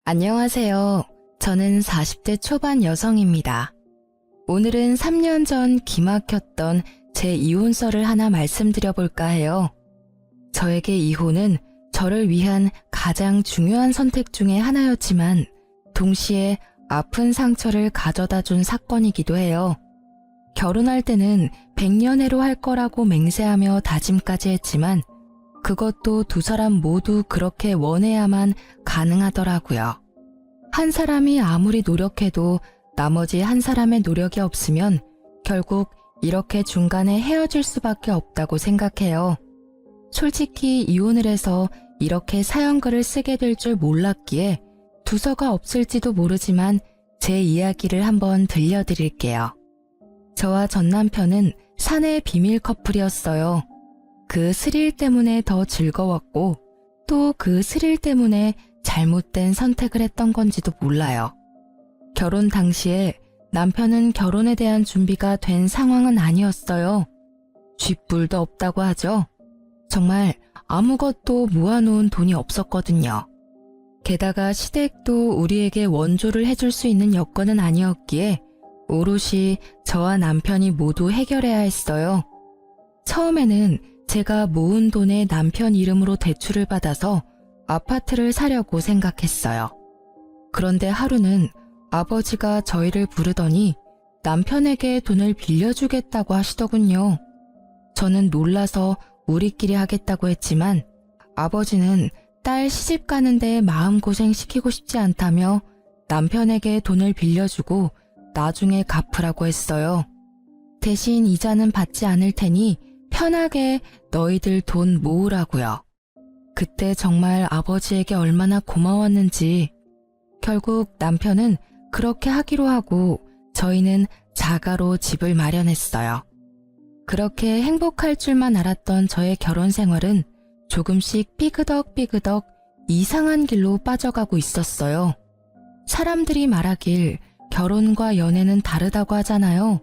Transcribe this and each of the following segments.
안녕하세요. 저는 40대 초반 여성입니다. 오늘은 3년 전 기막혔던 제 이혼설을 하나 말씀드려 볼까 해요. 저에게 이혼은 저를 위한 가장 중요한 선택 중에 하나였지만 동시에 아픈 상처를 가져다 준 사건이기도 해요. 결혼할 때는 100년해로 할 거라고 맹세하며 다짐까지 했지만 그것도 두 사람 모두 그렇게 원해야만 가능하더라고요. 한 사람이 아무리 노력해도 나머지 한 사람의 노력이 없으면 결국 이렇게 중간에 헤어질 수밖에 없다고 생각해요. 솔직히 이혼을 해서 이렇게 사연글을 쓰게 될 줄 몰랐기에 두서가 없을지도 모르지만 제 이야기를 한번 들려드릴게요. 저와 전 남편은 사내 비밀 커플이었어요. 그 스릴 때문에 더 즐거웠고 또 그 스릴 때문에 잘못된 선택을 했던 건지도 몰라요. 결혼 당시에 남편은 결혼에 대한 준비가 된 상황은 아니었어요. 쥐뿔도 없다고 하죠. 정말 아무것도 모아놓은 돈이 없었거든요. 게다가 시댁도 우리에게 원조를 해줄 수 있는 여건은 아니었기에 오롯이 저와 남편이 모두 해결해야 했어요. 처음에는 제가 모은 돈에 남편 이름으로 대출을 받아서 아파트를 사려고 생각했어요. 그런데 하루는 아버지가 저희를 부르더니 남편에게 돈을 빌려주겠다고 하시더군요. 저는 놀라서 우리끼리 하겠다고 했지만 아버지는 딸 시집 가는데 마음고생 시키고 싶지 않다며 남편에게 돈을 빌려주고 나중에 갚으라고 했어요. 대신 이자는 받지 않을 테니 편하게 너희들 돈 모으라고요. 그때 정말 아버지에게 얼마나 고마웠는지. 결국 남편은 그렇게 하기로 하고 저희는 자가로 집을 마련했어요. 그렇게 행복할 줄만 알았던 저의 결혼 생활은 조금씩 삐그덕 이상한 길로 빠져가고 있었어요. 사람들이 말하길 결혼과 연애는 다르다고 하잖아요.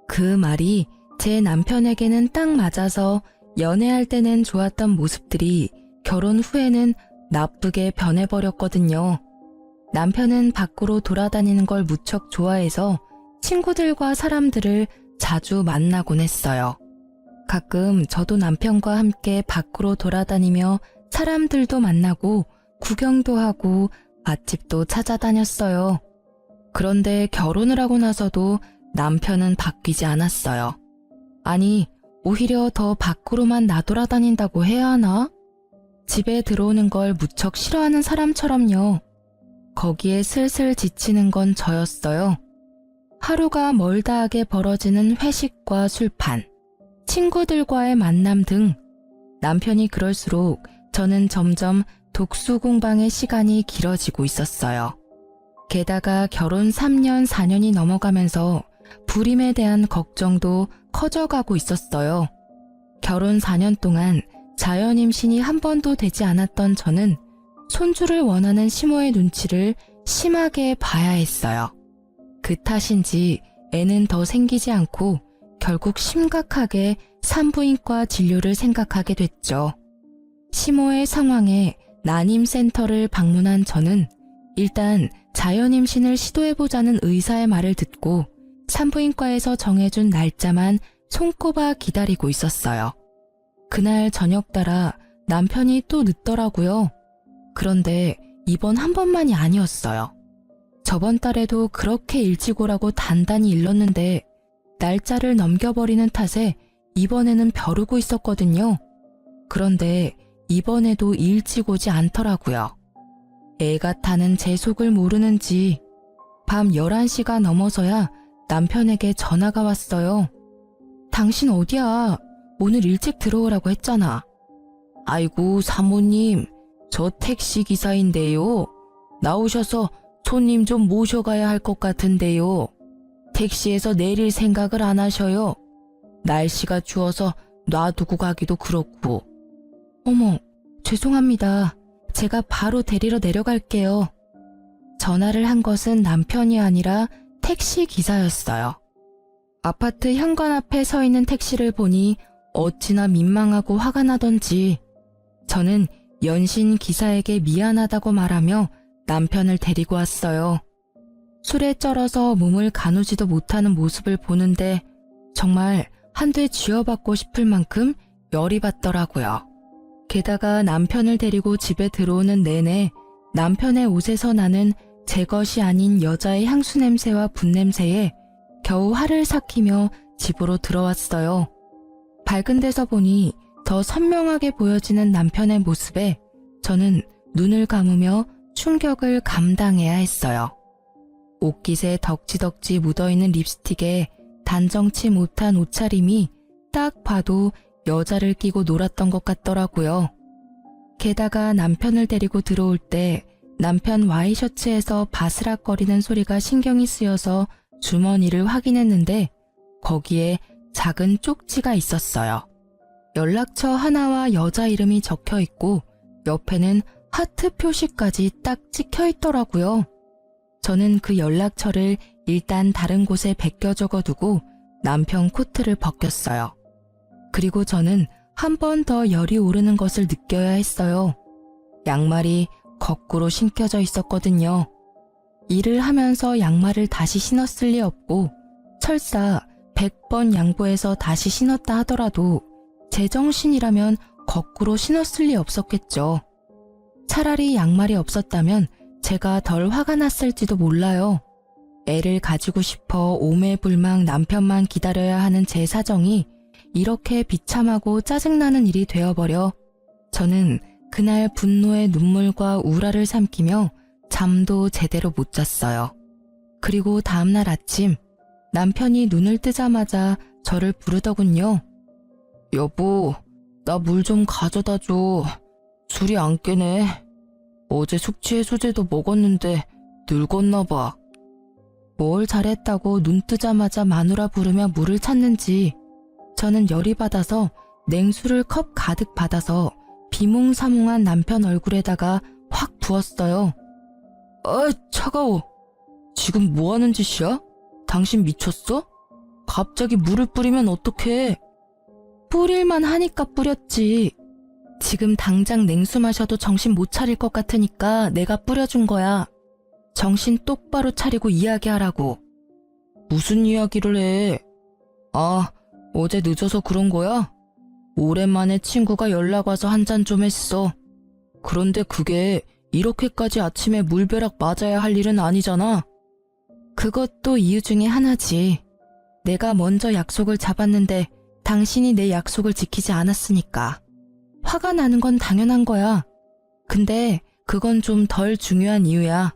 그 말이 제 남편에게는 딱 맞아서 연애할 때는 좋았던 모습들이 결혼 후에는 나쁘게 변해버렸거든요. 남편은 밖으로 돌아다니는 걸 무척 좋아해서 친구들과 사람들을 자주 만나곤 했어요. 가끔 저도 남편과 함께 밖으로 돌아다니며 사람들도 만나고 구경도 하고 맛집도 찾아다녔어요. 그런데 결혼을 하고 나서도 남편은 바뀌지 않았어요. 아니, 오히려 더 밖으로만 나돌아다닌다고 해야 하나? 집에 들어오는 걸 무척 싫어하는 사람처럼요. 거기에 슬슬 지치는 건 저였어요. 하루가 멀다하게 벌어지는 회식과 술판, 친구들과의 만남 등 남편이 그럴수록 저는 점점 독수 공방의 시간이 길어지고 있었어요. 게다가 결혼 3년, 4년이 넘어가면서 불임에 대한 걱정도 커져가고 있었어요. 결혼 4년 동안 자연 임신이 한 번도 되지 않았던 저는 손주를 원하는 시모의 눈치를 심하게 봐야 했어요. 그 탓인지 애는 더 생기지 않고 결국 심각하게 산부인과 진료를 생각하게 됐죠. 시모의 상황에 난임센터를 방문한 저는 일단 자연 임신을 시도해보자는 의사의 말을 듣고 산부인과에서 정해준 날짜만 손꼽아 기다리고 있었어요. 그날 저녁 따라 남편이 또 늦더라고요. 그런데 이번 한 번만이 아니었어요. 저번 달에도 그렇게 일찍 오라고 단단히 일렀는데 날짜를 넘겨버리는 탓에 이번에는 벼르고 있었거든요. 그런데 이번에도 일찍 오지 않더라고요. 애가 타는 제 속을 모르는지 밤 11시가 넘어서야 남편에게 전화가 왔어요. 당신 어디야? 오늘 일찍 들어오라고 했잖아. 아이고 사모님, 저 택시기사인데요. 나오셔서 손님 좀 모셔가야 할 것 같은데요. 택시에서 내릴 생각을 안 하셔요. 날씨가 추워서 놔두고 가기도 그렇고. 어머, 죄송합니다. 제가 바로 데리러 내려갈게요. 전화를 한 것은 남편이 아니라 택시 기사였어요. 아파트 현관 앞에 서 있는 택시를 보니 어찌나 민망하고 화가 나던지 저는 연신 기사에게 미안하다고 말하며 남편을 데리고 왔어요. 술에 쩔어서 몸을 가누지도 못하는 모습을 보는데 정말 한 대 쥐어받고 싶을 만큼 열이 받더라고요. 게다가 남편을 데리고 집에 들어오는 내내 남편의 옷에서 나는 제 것이 아닌 여자의 향수 냄새와 분 냄새에 겨우 화를 삭히며 집으로 들어왔어요. 밝은 데서 보니 더 선명하게 보여지는 남편의 모습에 저는 눈을 감으며 충격을 감당해야 했어요. 옷깃에 덕지덕지 묻어있는 립스틱에 단정치 못한 옷차림이 딱 봐도 여자를 끼고 놀았던 것 같더라고요. 게다가 남편을 데리고 들어올 때 남편 와이셔츠에서 바스락거리는 소리가 신경이 쓰여서 주머니를 확인했는데 거기에 작은 쪽지가 있었어요. 연락처 하나와 여자 이름이 적혀 있고 옆에는 하트 표시까지 딱 찍혀 있더라고요. 저는 그 연락처를 일단 다른 곳에 베껴 적어두고 남편 코트를 벗겼어요. 그리고 저는 한 번 더 열이 오르는 것을 느껴야 했어요. 양말이 거꾸로 신겨져 있었거든요. 일을 하면서 양말을 다시 신었을 리 없고 설사 100번 양보해서 다시 신었다 하더라도 제정신이라면 거꾸로 신었을 리 없었겠죠. 차라리 양말이 없었다면 제가 덜 화가 났을지도 몰라요. 애를 가지고 싶어 오매불망 남편만 기다려야 하는 제 사정이 이렇게 비참하고 짜증나는 일이 되어버려 저는 그날 분노의 눈물과 우라를 삼키며 잠도 제대로 못 잤어요. 그리고 다음날 아침 남편이 눈을 뜨자마자 저를 부르더군요. 여보, 나 물 좀 가져다 줘. 술이 안 깨네. 어제 숙취해소제도 먹었는데 늙었나 봐. 뭘 잘했다고 눈 뜨자마자 마누라 부르며 물을 찾는지 저는 열이 받아서 냉수를 컵 가득 받아서 비몽사몽한 남편 얼굴에다가 확 부었어요. 아, 차가워. 지금 뭐 하는 짓이야? 당신 미쳤어? 갑자기 물을 뿌리면 어떡해? 뿌릴만 하니까 뿌렸지. 지금 당장 냉수 마셔도 정신 못 차릴 것 같으니까 내가 뿌려준 거야. 정신 똑바로 차리고 이야기하라고. 무슨 이야기를 해? 아, 어제 늦어서 그런 거야? 오랜만에 친구가 연락 와서 한잔 좀 했어. 그런데 그게 이렇게까지 아침에 물벼락 맞아야 할 일은 아니잖아. 그것도 이유 중에 하나지. 내가 먼저 약속을 잡았는데 당신이 내 약속을 지키지 않았으니까. 화가 나는 건 당연한 거야. 근데 그건 좀 덜 중요한 이유야.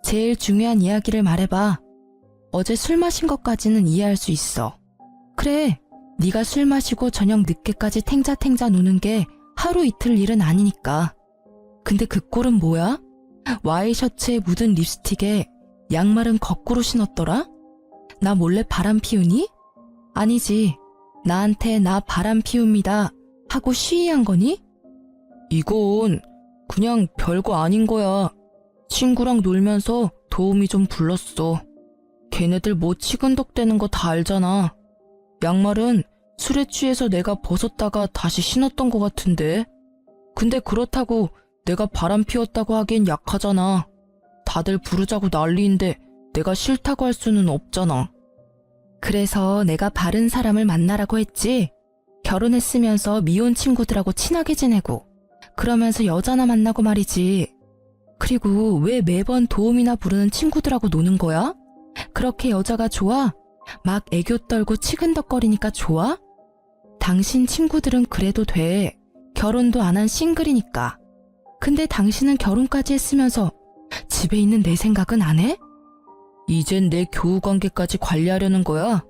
제일 중요한 이야기를 말해봐. 어제 술 마신 것까지는 이해할 수 있어. 그래, 네가 술 마시고 저녁 늦게까지 탱자탱자 노는 게 하루 이틀 일은 아니니까. 근데 그 꼴은 뭐야? 와이셔츠에 묻은 립스틱에 양말은 거꾸로 신었더라? 나 몰래 바람 피우니? 아니지. 나한테 나 바람 피웁니다 하고 시위한 거니? 이건 그냥 별거 아닌 거야. 친구랑 놀면서 도우미 좀 불렀어. 걔네들 뭐 치근덕대는 거 다 알잖아. 양말은 술에 취해서 내가 벗었다가 다시 신었던 거 같은데. 근데 그렇다고 내가 바람 피웠다고 하기엔 약하잖아. 다들 부르자고 난리인데 내가 싫다고 할 수는 없잖아. 그래서 내가 바른 사람을 만나라고 했지. 결혼했으면서 미혼 친구들하고 친하게 지내고 그러면서 여자나 만나고 말이지. 그리고 왜 매번 도움이나 부르는 친구들하고 노는 거야? 그렇게 여자가 좋아? 막 애교 떨고 치근덕거리니까 좋아? 당신 친구들은 그래도 돼. 결혼도 안 한 싱글이니까. 근데 당신은 결혼까지 했으면서 집에 있는 내 생각은 안 해? 이젠 내 교우관계까지 관리하려는 거야?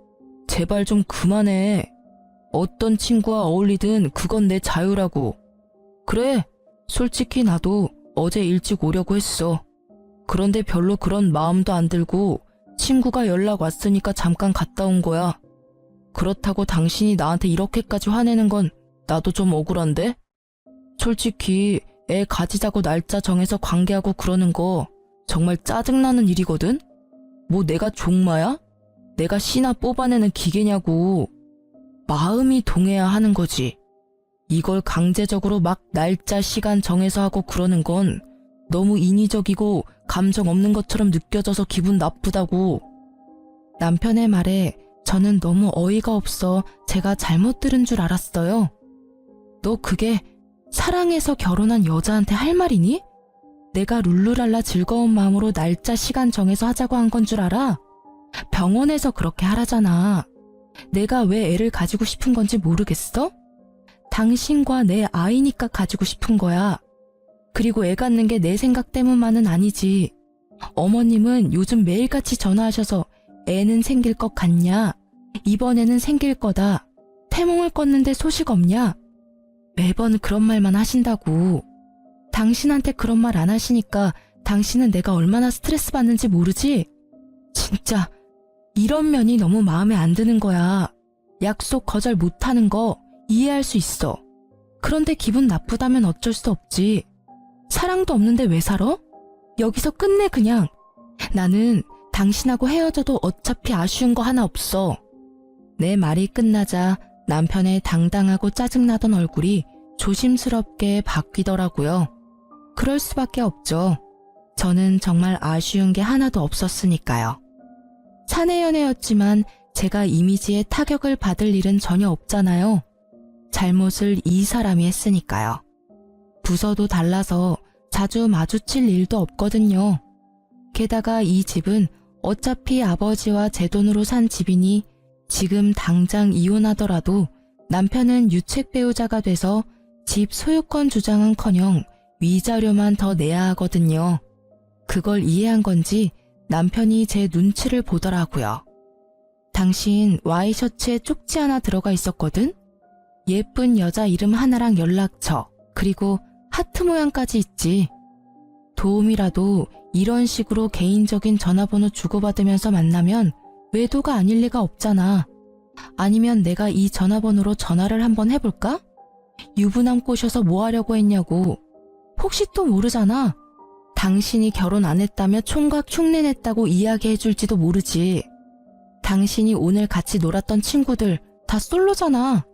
제발 좀 그만해. 어떤 친구와 어울리든 그건 내 자유라고. 그래, 솔직히 나도 어제 일찍 오려고 했어. 그런데 별로 그런 마음도 안 들고 친구가 연락 왔으니까 잠깐 갔다 온 거야. 그렇다고 당신이 나한테 이렇게까지 화내는 건 나도 좀 억울한데? 솔직히 애 가지자고 날짜 정해서 관계하고 그러는 거 정말 짜증나는 일이거든? 뭐 내가 종마야? 내가 씨나 뽑아내는 기계냐고. 마음이 동해야 하는 거지. 이걸 강제적으로 막 날짜 시간 정해서 하고 그러는 건 너무 인위적이고 감정 없는 것처럼 느껴져서 기분 나쁘다고. 남편의 말에 저는 너무 어이가 없어 제가 잘못 들은 줄 알았어요. 너 그게 사랑해서 결혼한 여자한테 할 말이니? 내가 룰루랄라 즐거운 마음으로 날짜 시간 정해서 하자고 한 건 줄 알아? 병원에서 그렇게 하라잖아. 내가 왜 애를 가지고 싶은 건지 모르겠어? 당신과 내 아이니까 가지고 싶은 거야. 그리고 애 갖는 게 내 생각 때문만은 아니지. 어머님은 요즘 매일같이 전화하셔서 애는 생길 것 같냐? 이번에는 생길 거다. 태몽을 껐는데 소식 없냐? 매번 그런 말만 하신다고. 당신한테 그런 말 안 하시니까 당신은 내가 얼마나 스트레스 받는지 모르지? 진짜 이런 면이 너무 마음에 안 드는 거야. 약속 거절 못하는 거 이해할 수 있어. 그런데 기분 나쁘다면 어쩔 수 없지. 사랑도 없는데 왜 살아? 여기서 끝내 그냥. 나는 당신하고 헤어져도 어차피 아쉬운 거 하나 없어. 내 말이 끝나자 남편의 당당하고 짜증나던 얼굴이 조심스럽게 바뀌더라고요. 그럴 수밖에 없죠. 저는 정말 아쉬운 게 하나도 없었으니까요. 사내 연애였지만 제가 이미지에 타격을 받을 일은 전혀 없잖아요. 잘못을 이 사람이 했으니까요. 부서도 달라서 자주 마주칠 일도 없거든요. 게다가 이 집은 어차피 아버지와 제 돈으로 산 집이니 지금 당장 이혼하더라도 남편은 유책 배우자가 돼서 집 소유권 주장은커녕 위자료만 더 내야 하거든요. 그걸 이해한 건지 남편이 제 눈치를 보더라고요. 당신 와이셔츠에 쪽지 하나 들어가 있었거든? 예쁜 여자 이름 하나랑 연락처, 그리고 하트 모양까지 있지. 도움이라도 이런 식으로 개인적인 전화번호 주고받으면서 만나면 외도가 아닐 리가 없잖아. 아니면 내가 이 전화번호로 전화를 한번 해볼까? 유부남 꼬셔서 뭐 하려고 했냐고. 혹시 또 모르잖아. 당신이 결혼 안 했다며 총각 흉내냈다고 이야기해줄지도 모르지. 당신이 오늘 같이 놀았던 친구들 다 솔로잖아.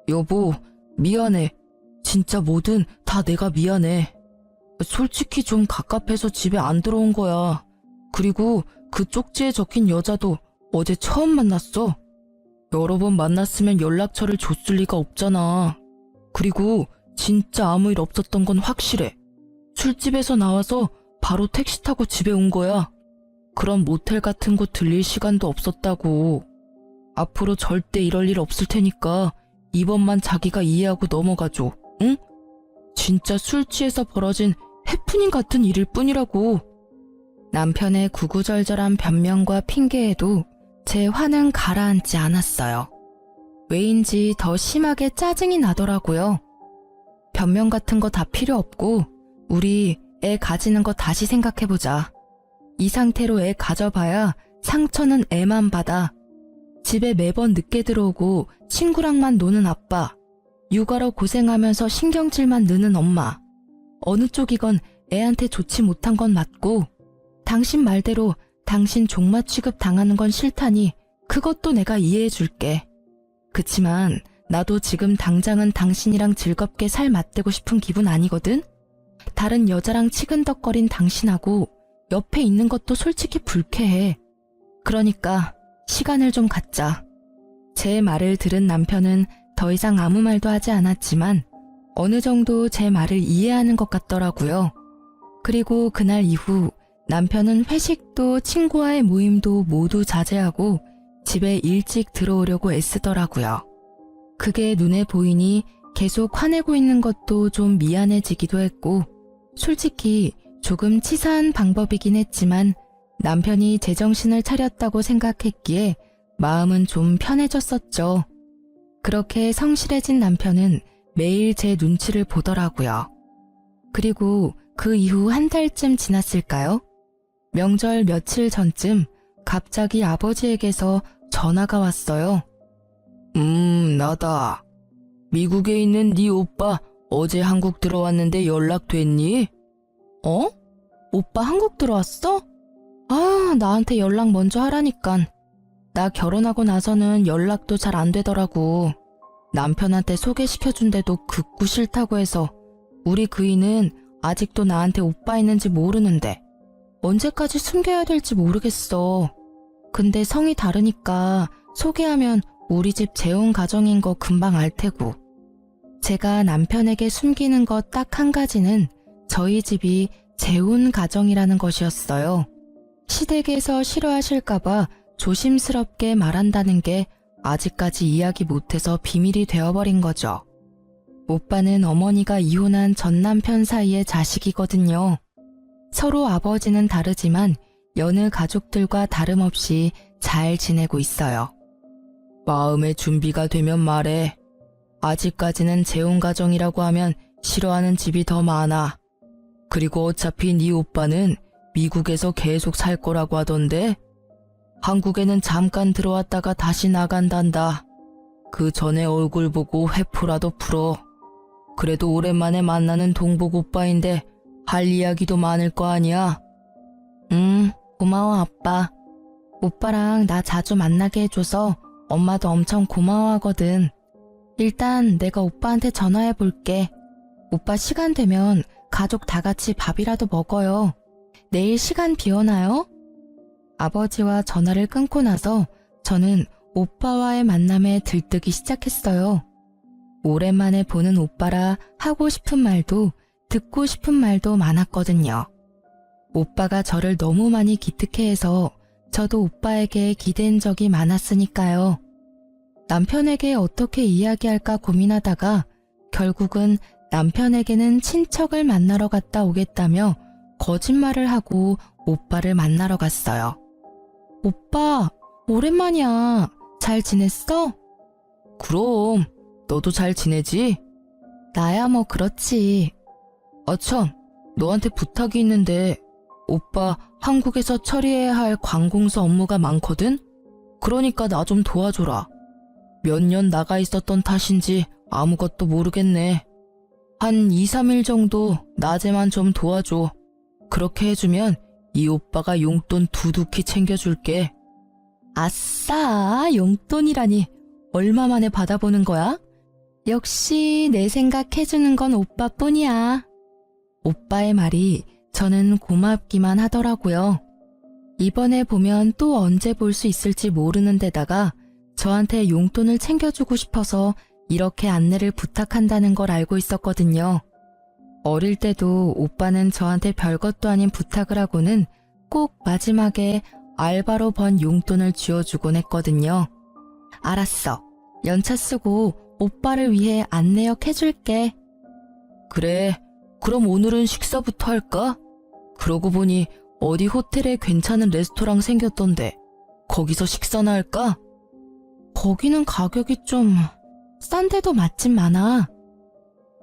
여보, 미안해. 진짜 뭐든 다 내가 미안해. 솔직히 좀 갑갑해서 집에 안 들어온 거야. 그리고 그 쪽지에 적힌 여자도 어제 처음 만났어. 여러 번 만났으면 연락처를 줬을 리가 없잖아. 그리고 진짜 아무 일 없었던 건 확실해. 술집에서 나와서 바로 택시 타고 집에 온 거야. 그런 모텔 같은 곳 들릴 시간도 없었다고. 앞으로 절대 이럴 일 없을 테니까 이번만 자기가 이해하고 넘어가줘. 응? 진짜 술 취해서 벌어진 해프닝 같은 일일 뿐이라고. 남편의 구구절절한 변명과 핑계에도 제 화는 가라앉지 않았어요. 왜인지 더 심하게 짜증이 나더라고요. 변명 같은 거 다 필요 없고 우리 애 가지는 거 다시 생각해보자. 이 상태로 애 가져봐야 상처는 애만 받아. 집에 매번 늦게 들어오고 친구랑만 노는 아빠, 육아로 고생하면서 신경질만 느는 엄마. 어느 쪽이건 애한테 좋지 못한 건 맞고 당신 말대로 당신 종마 취급 당하는 건 싫다니 그것도 내가 이해해 줄게. 그치만 나도 지금 당장은 당신이랑 즐겁게 살 맞대고 싶은 기분 아니거든? 다른 여자랑 치근덕거린 당신하고 옆에 있는 것도 솔직히 불쾌해. 그러니까 시간을 좀 갖자. 제 말을 들은 남편은 더 이상 아무 말도 하지 않았지만 어느 정도 제 말을 이해하는 것 같더라고요. 그리고 그날 이후 남편은 회식도 친구와의 모임도 모두 자제하고 집에 일찍 들어오려고 애쓰더라고요. 그게 눈에 보이니 계속 화내고 있는 것도 좀 미안해지기도 했고 솔직히 조금 치사한 방법이긴 했지만 남편이 제정신을 차렸다고 생각했기에 마음은 좀 편해졌었죠. 그렇게 성실해진 남편은 매일 제 눈치를 보더라고요. 그리고 그 이후 한 달쯤 지났을까요? 명절 며칠 전쯤 갑자기 아버지에게서 전화가 왔어요. 나다. 미국에 있는 네 오빠 어제 한국 들어왔는데 연락됐니? 어? 오빠 한국 들어왔어? 아, 나한테 연락 먼저 하라니깐. 나 결혼하고 나서는 연락도 잘 안 되더라고. 남편한테 소개시켜준 데도 극구 싫다고 해서 우리 그이는 아직도 나한테 오빠 있는지 모르는데 언제까지 숨겨야 될지 모르겠어. 근데 성이 다르니까 소개하면 우리 집 재혼 가정인 거 금방 알 테고. 제가 남편에게 숨기는 것 딱 한 가지는 저희 집이 재혼 가정이라는 것이었어요. 시댁에서 싫어하실까봐 조심스럽게 말한다는 게 아직까지 이야기 못해서 비밀이 되어버린 거죠. 오빠는 어머니가 이혼한 전 남편 사이의 자식이거든요. 서로 아버지는 다르지만 여느 가족들과 다름없이 잘 지내고 있어요. 마음의 준비가 되면 말해. 아직까지는 재혼 가정이라고 하면 싫어하는 집이 더 많아. 그리고 어차피 네 오빠는 미국에서 계속 살 거라고 하던데 한국에는 잠깐 들어왔다가 다시 나간단다. 그 전에 얼굴 보고 회포라도 풀어. 그래도 오랜만에 만나는 동복 오빠인데 할 이야기도 많을 거 아니야. 고마워 아빠. 오빠랑 나 자주 만나게 해줘서 엄마도 엄청 고마워하거든. 일단 내가 오빠한테 전화해 볼게. 오빠 시간 되면 가족 다 같이 밥이라도 먹어요. 내일 시간 비어나요? 아버지와 전화를 끊고 나서 저는 오빠와의 만남에 들뜨기 시작했어요. 오랜만에 보는 오빠라 하고 싶은 말도 듣고 싶은 말도 많았거든요. 오빠가 저를 너무 많이 기특해해서 저도 오빠에게 기댄 적이 많았으니까요. 남편에게 어떻게 이야기할까 고민하다가 결국은 남편에게는 친척을 만나러 갔다 오겠다며 거짓말을 하고 오빠를 만나러 갔어요. 오빠, 오랜만이야. 잘 지냈어? 그럼, 너도 잘 지내지? 나야 뭐 그렇지. 참, 너한테 부탁이 있는데 오빠 한국에서 처리해야 할 관공서 업무가 많거든? 그러니까 나 좀 도와줘라. 몇 년 나가 있었던 탓인지 아무것도 모르겠네. 한 2, 3일 정도 낮에만 좀 도와줘. 그렇게 해주면 이 오빠가 용돈 두둑히 챙겨줄게. 아싸, 용돈이라니. 얼마 만에 받아보는 거야? 역시 내 생각 해주는 건 오빠뿐이야. 오빠의 말이 저는 고맙기만 하더라고요. 이번에 보면 또 언제 볼 수 있을지 모르는 데다가 저한테 용돈을 챙겨주고 싶어서 이렇게 안내를 부탁한다는 걸 알고 있었거든요. 어릴 때도 오빠는 저한테 별것도 아닌 부탁을 하고는 꼭 마지막에 알바로 번 용돈을 쥐어주곤 했거든요. 알았어. 연차 쓰고 오빠를 위해 안내역 해줄게. 그래, 그럼 오늘은 식사부터 할까? 그러고 보니 어디 호텔에 괜찮은 레스토랑 생겼던데 거기서 식사나 할까? 거기는 가격이 좀 싼데도 맛집 많아.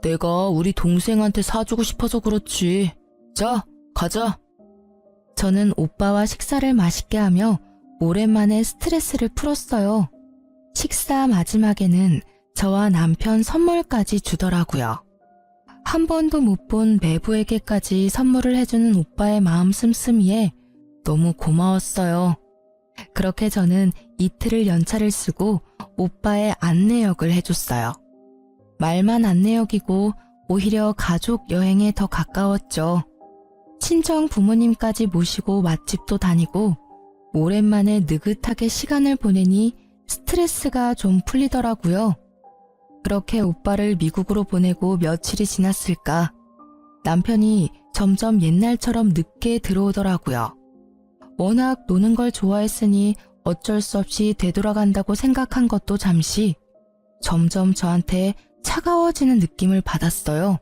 내가 우리 동생한테 사주고 싶어서 그렇지. 자, 가자. 저는 오빠와 식사를 맛있게 하며 오랜만에 스트레스를 풀었어요. 식사 마지막에는 저와 남편 선물까지 주더라고요. 한 번도 못 본 매부에게까지 선물을 해주는 오빠의 마음 씀씀이에 너무 고마웠어요. 그렇게 저는 이틀을 연차를 쓰고 오빠의 안내역을 해줬어요. 말만 안내역이고 오히려 가족 여행에 더 가까웠죠. 친정 부모님까지 모시고 맛집도 다니고 오랜만에 느긋하게 시간을 보내니 스트레스가 좀 풀리더라고요. 그렇게 오빠를 미국으로 보내고 며칠이 지났을까 남편이 점점 옛날처럼 늦게 들어오더라고요. 워낙 노는 걸 좋아했으니 어쩔 수 없이 되돌아간다고 생각한 것도 잠시 점점 저한테 차가워지는 느낌을 받았어요.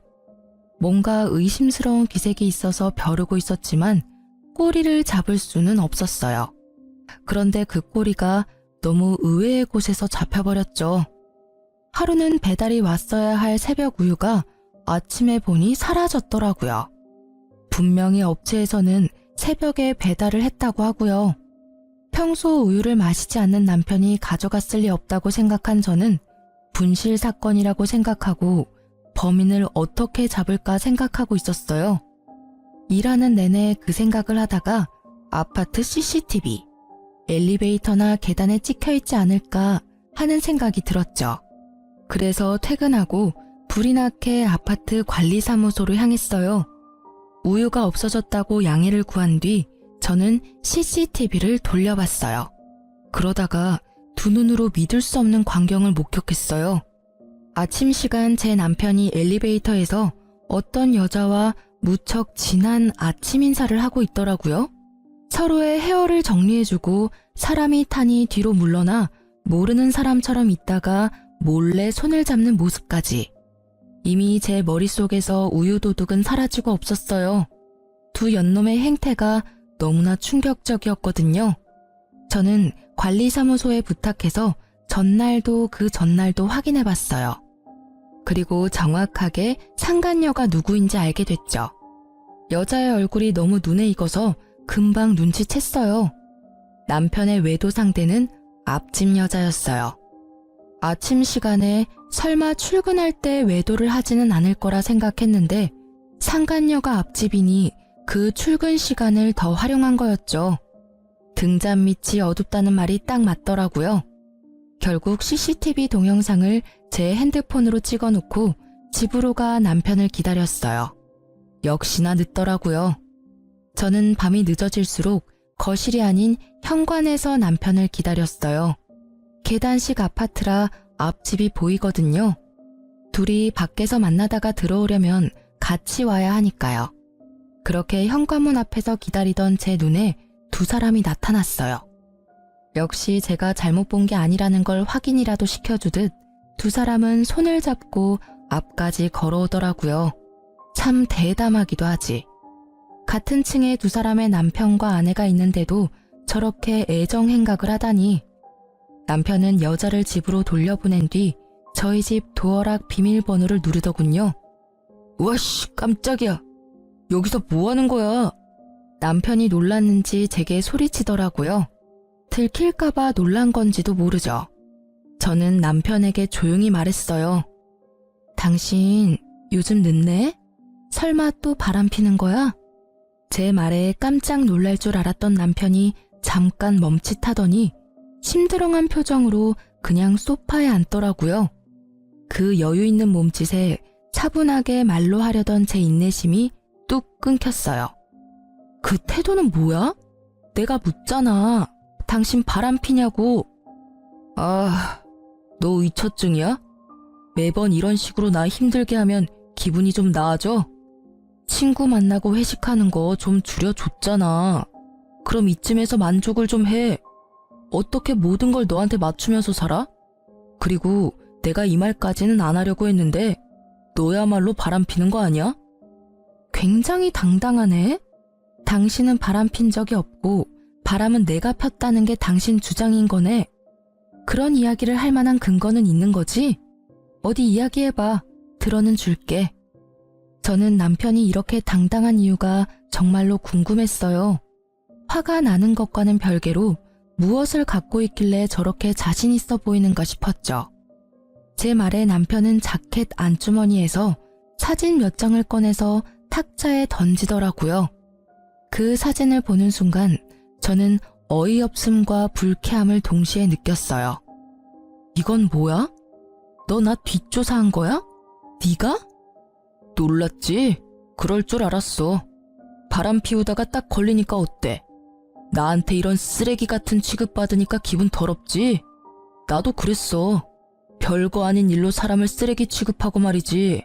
뭔가 의심스러운 기색이 있어서 벼르고 있었지만 꼬리를 잡을 수는 없었어요. 그런데 그 꼬리가 너무 의외의 곳에서 잡혀버렸죠. 하루는 배달이 왔어야 할 새벽 우유가 아침에 보니 사라졌더라고요. 분명히 업체에서는 새벽에 배달을 했다고 하고요. 평소 우유를 마시지 않는 남편이 가져갔을 리 없다고 생각한 저는 분실 사건이라고 생각하고 범인을 어떻게 잡을까 생각하고 있었어요. 일하는 내내 그 생각을 하다가 아파트 CCTV, 엘리베이터나 계단에 찍혀있지 않을까 하는 생각이 들었죠. 그래서 퇴근하고 불이 나게 아파트 관리사무소로 향했어요. 우유가 없어졌다고 양해를 구한 뒤 저는 CCTV를 돌려봤어요. 그러다가 두 눈으로 믿을 수 없는 광경을 목격했어요. 아침 시간 제 남편이 엘리베이터에서 어떤 여자와 무척 진한 아침 인사를 하고 있더라고요. 서로의 헤어를 정리해주고 사람이 타니 뒤로 물러나 모르는 사람처럼 있다가 몰래 손을 잡는 모습까지. 이미 제 머릿속에서 우유도둑은 사라지고 없었어요. 두 연놈의 행태가 너무나 충격적이었거든요. 저는 관리사무소에 부탁해서 전날도 그 전날도 확인해봤어요. 그리고 정확하게 상간녀가 누구인지 알게 됐죠. 여자의 얼굴이 너무 눈에 익어서 금방 눈치챘어요. 남편의 외도 상대는 앞집 여자였어요. 아침 시간에 설마 출근할 때 외도를 하지는 않을 거라 생각했는데 상간녀가 앞집이니 그 출근 시간을 더 활용한 거였죠. 등잔 밑이 어둡다는 말이 딱 맞더라고요. 결국 CCTV 동영상을 제 핸드폰으로 찍어놓고 집으로 가 남편을 기다렸어요. 역시나 늦더라고요. 저는 밤이 늦어질수록 거실이 아닌 현관에서 남편을 기다렸어요. 계단식 아파트라 앞집이 보이거든요. 둘이 밖에서 만나다가 들어오려면 같이 와야 하니까요. 그렇게 현관문 앞에서 기다리던 제 눈에 두 사람이 나타났어요. 역시 제가 잘못 본 게 아니라는 걸 확인이라도 시켜주듯 두 사람은 손을 잡고 앞까지 걸어오더라고요. 참 대담하기도 하지. 같은 층에 두 사람의 남편과 아내가 있는데도 저렇게 애정 행각을 하다니. 남편은 여자를 집으로 돌려보낸 뒤 저희 집 도어락 비밀번호를 누르더군요. 우와씨, 깜짝이야. 여기서 뭐 하는 거야? 남편이 놀랐는지 제게 소리치더라고요. 들킬까봐 놀란 건지도 모르죠. 저는 남편에게 조용히 말했어요. 당신 요즘 늦네? 설마 또 바람 피는 거야? 제 말에 깜짝 놀랄 줄 알았던 남편이 잠깐 멈칫하더니 심드렁한 표정으로 그냥 소파에 앉더라고요. 그 여유 있는 몸짓에 차분하게 말로 하려던 제 인내심이 뚝 끊겼어요. 그 태도는 뭐야? 내가 묻잖아. 당신 바람 피냐고. 아, 너 의처증이야? 매번 이런 식으로 나 힘들게 하면 기분이 좀 나아져? 친구 만나고 회식하는 거 좀 줄여줬잖아. 그럼 이쯤에서 만족을 좀 해. 어떻게 모든 걸 너한테 맞추면서 살아? 그리고 내가 이 말까지는 안 하려고 했는데 너야말로 바람 피는 거 아니야? 굉장히 당당하네. 당신은 바람 핀 적이 없고 바람은 내가 폈다는 게 당신 주장인 거네. 그런 이야기를 할 만한 근거는 있는 거지? 어디 이야기해봐. 들어는 줄게. 저는 남편이 이렇게 당당한 이유가 정말로 궁금했어요. 화가 나는 것과는 별개로 무엇을 갖고 있길래 저렇게 자신 있어 보이는가 싶었죠. 제 말에 남편은 자켓 안주머니에서 사진 몇 장을 꺼내서 탁자에 던지더라고요. 그 사진을 보는 순간 저는 어이없음과 불쾌함을 동시에 느꼈어요. 이건 뭐야? 너 나 뒷조사한 거야? 네가? 놀랐지? 그럴 줄 알았어. 바람 피우다가 딱 걸리니까 어때? 나한테 이런 쓰레기 같은 취급받으니까 기분 더럽지? 나도 그랬어. 별거 아닌 일로 사람을 쓰레기 취급하고 말이지.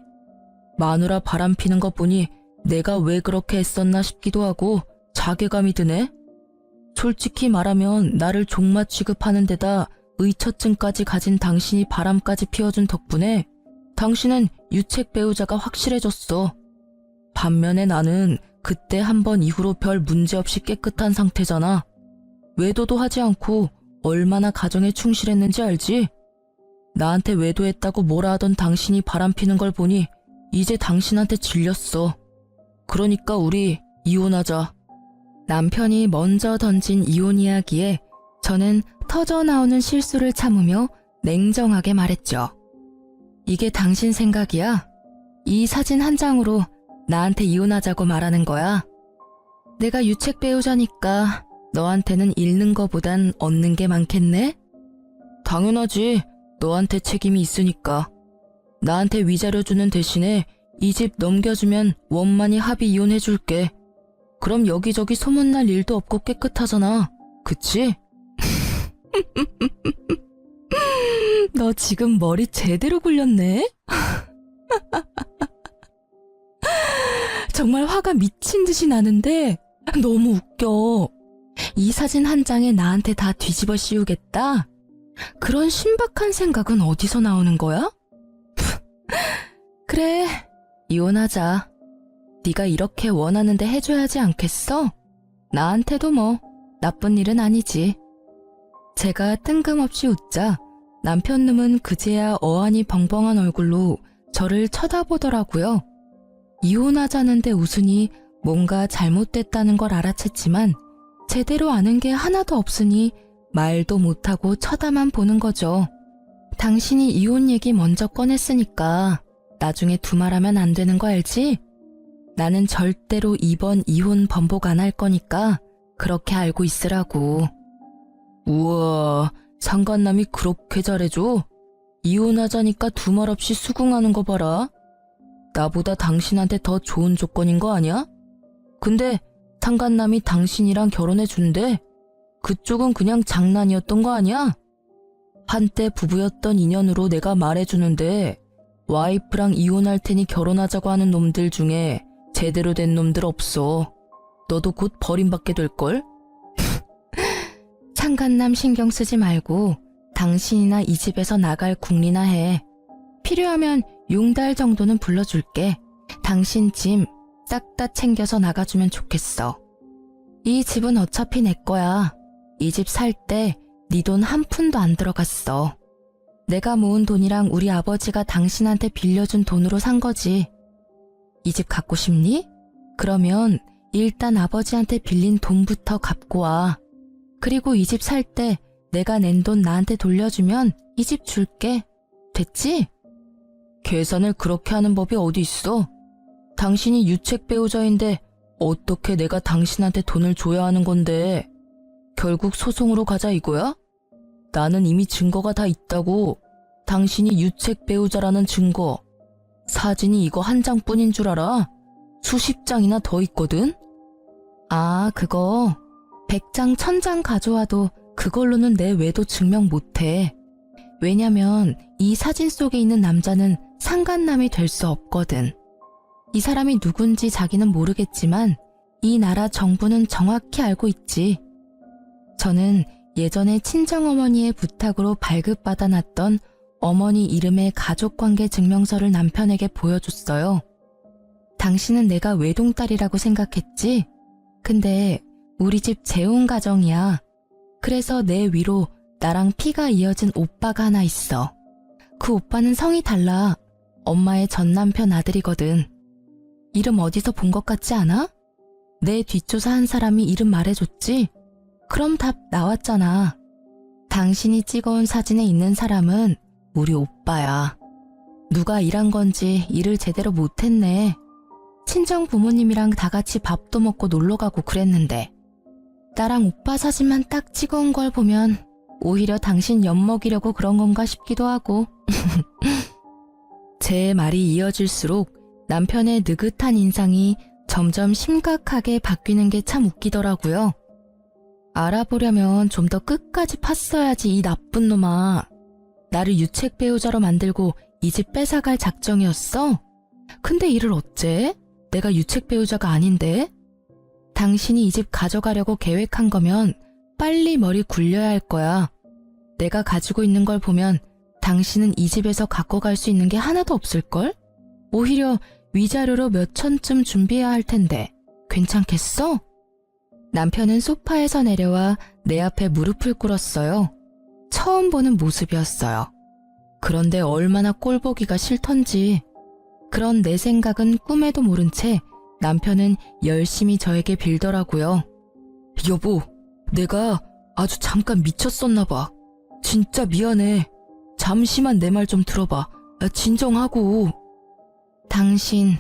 마누라 바람 피는 거 보니 내가 왜 그렇게 했었나 싶기도 하고 자괴감이 드네. 솔직히 말하면 나를 종마 취급하는 데다 의처증까지 가진 당신이 바람까지 피워준 덕분에 당신은 유책 배우자가 확실해졌어. 반면에 나는 그때 한 번 이후로 별 문제 없이 깨끗한 상태잖아. 외도도 하지 않고 얼마나 가정에 충실했는지 알지? 나한테 외도했다고 뭐라 하던 당신이 바람 피는 걸 보니 이제 당신한테 질렸어. 그러니까 우리 이혼하자. 남편이 먼저 던진 이혼 이야기에 저는 터져나오는 실수를 참으며 냉정하게 말했죠. 이게 당신 생각이야? 이 사진 한 장으로 나한테 이혼하자고 말하는 거야? 내가 유책 배우자니까 너한테는 잃는 거보단 얻는 게 많겠네? 당연하지. 너한테 책임이 있으니까. 나한테 위자료 주는 대신에 이 집 넘겨주면 원만히 합의 이혼해줄게. 그럼 여기저기 소문날 일도 없고 깨끗하잖아. 그치? 너 지금 머리 제대로 굴렸네? 정말 화가 미친 듯이 나는데 너무 웃겨. 이 사진 한 장에 나한테 다 뒤집어 씌우겠다? 그런 신박한 생각은 어디서 나오는 거야? 그래, 이혼하자. 네가 이렇게 원하는데 해줘야지 않겠어? 나한테도 뭐 나쁜 일은 아니지. 제가 뜬금없이 웃자 남편놈은 그제야 어안이 벙벙한 얼굴로 저를 쳐다보더라고요. 이혼하자는데 웃으니 뭔가 잘못됐다는 걸 알아챘지만 제대로 아는 게 하나도 없으니 말도 못하고 쳐다만 보는 거죠. 당신이 이혼 얘기 먼저 꺼냈으니까 나중에 두말하면 안 되는 거 알지? 나는 절대로 이번 이혼 번복 안 할 거니까 그렇게 알고 있으라고. 우와, 상간남이 그렇게 잘해줘? 이혼하자니까 두말 없이 수긍하는 거 봐라. 나보다 당신한테 더 좋은 조건인 거 아니야? 근데 상간남이 당신이랑 결혼해준대. 그쪽은 그냥 장난이었던 거 아니야? 한때 부부였던 인연으로 내가 말해주는데 와이프랑 이혼할 테니 결혼하자고 하는 놈들 중에 제대로 된 놈들 없어. 너도 곧 버림받게 될걸? 상간남 신경 쓰지 말고 당신이나 이 집에서 나갈 궁리나 해. 필요하면 용달 정도는 불러줄게. 당신 짐 싹 다 챙겨서 나가주면 좋겠어. 이 집은 어차피 내 거야. 이 집 살 때 네 돈 한 푼도 안 들어갔어. 내가 모은 돈이랑 우리 아버지가 당신한테 빌려준 돈으로 산 거지. 이 집 갖고 싶니? 그러면 일단 아버지한테 빌린 돈부터 갚고 와. 그리고 이 집 살 때 내가 낸 돈 나한테 돌려주면 이 집 줄게. 됐지? 계산을 그렇게 하는 법이 어디 있어? 당신이 유책 배우자인데 어떻게 내가 당신한테 돈을 줘야 하는 건데. 결국 소송으로 가자 이거야? 나는 이미 증거가 다 있다고. 당신이 유책 배우자라는 증거. 사진이 이거 한 장뿐인 줄 알아? 수십 장이나 더 있거든? 아, 그거 100장 1000장 가져와도 그걸로는 내 외도 증명 못해. 왜냐면 이 사진 속에 있는 남자는 상간남이 될 수 없거든. 이 사람이 누군지 자기는 모르겠지만 이 나라 정부는 정확히 알고 있지. 저는 예전에 친정어머니의 부탁으로 발급받아 놨던 어머니 이름의 가족관계 증명서를 남편에게 보여줬어요. 당신은 내가 외동딸이라고 생각했지? 근데 우리 집 재혼 가정이야. 그래서 내 위로 나랑 피가 이어진 오빠가 하나 있어. 그 오빠는 성이 달라. 엄마의 전남편 아들이거든. 이름 어디서 본 것 같지 않아? 내 뒷조사한 사람이 이름 말해줬지? 그럼 답 나왔잖아. 당신이 찍어온 사진에 있는 사람은 우리 오빠야. 누가 일한 건지 일을 제대로 못했네. 친정 부모님이랑 다 같이 밥도 먹고 놀러가고 그랬는데 나랑 오빠 사진만 딱 찍어온 걸 보면 오히려 당신 엿먹이려고 그런 건가 싶기도 하고. 제 말이 이어질수록 남편의 느긋한 인상이 점점 심각하게 바뀌는 게 참 웃기더라고요. 알아보려면 좀 더 끝까지 팠어야지 이 나쁜 놈아. 나를 유책 배우자로 만들고 이 집 뺏어갈 작정이었어? 근데 이를 어째? 내가 유책 배우자가 아닌데? 당신이 이 집 가져가려고 계획한 거면 빨리 머리 굴려야 할 거야. 내가 가지고 있는 걸 보면 당신은 이 집에서 갖고 갈 수 있는 게 하나도 없을걸? 오히려 위자료로 몇 천쯤 준비해야 할 텐데 괜찮겠어? 남편은 소파에서 내려와 내 앞에 무릎을 꿇었어요. 처음 보는 모습이었어요. 그런데 얼마나 꼴보기가 싫던지. 그런 내 생각은 꿈에도 모른 채 남편은 열심히 저에게 빌더라고요. 여보, 내가 아주 잠깐 미쳤었나 봐. 진짜 미안해. 잠시만 내 말 좀 들어봐. 진정하고. 당신,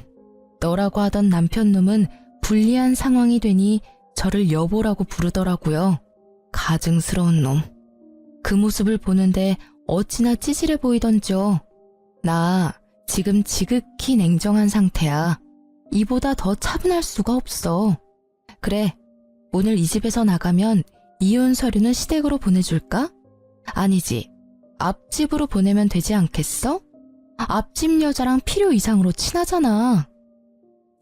너라고 하던 남편놈은 불리한 상황이 되니 저를 여보라고 부르더라고요. 가증스러운 놈. 그 모습을 보는데 어찌나 찌질해 보이던지요. 나 지금 지극히 냉정한 상태야. 이보다 더 차분할 수가 없어. 그래, 오늘 이 집에서 나가면 이혼 서류는 시댁으로 보내줄까? 아니지, 앞집으로 보내면 되지 않겠어? 앞집 여자랑 필요 이상으로 친하잖아.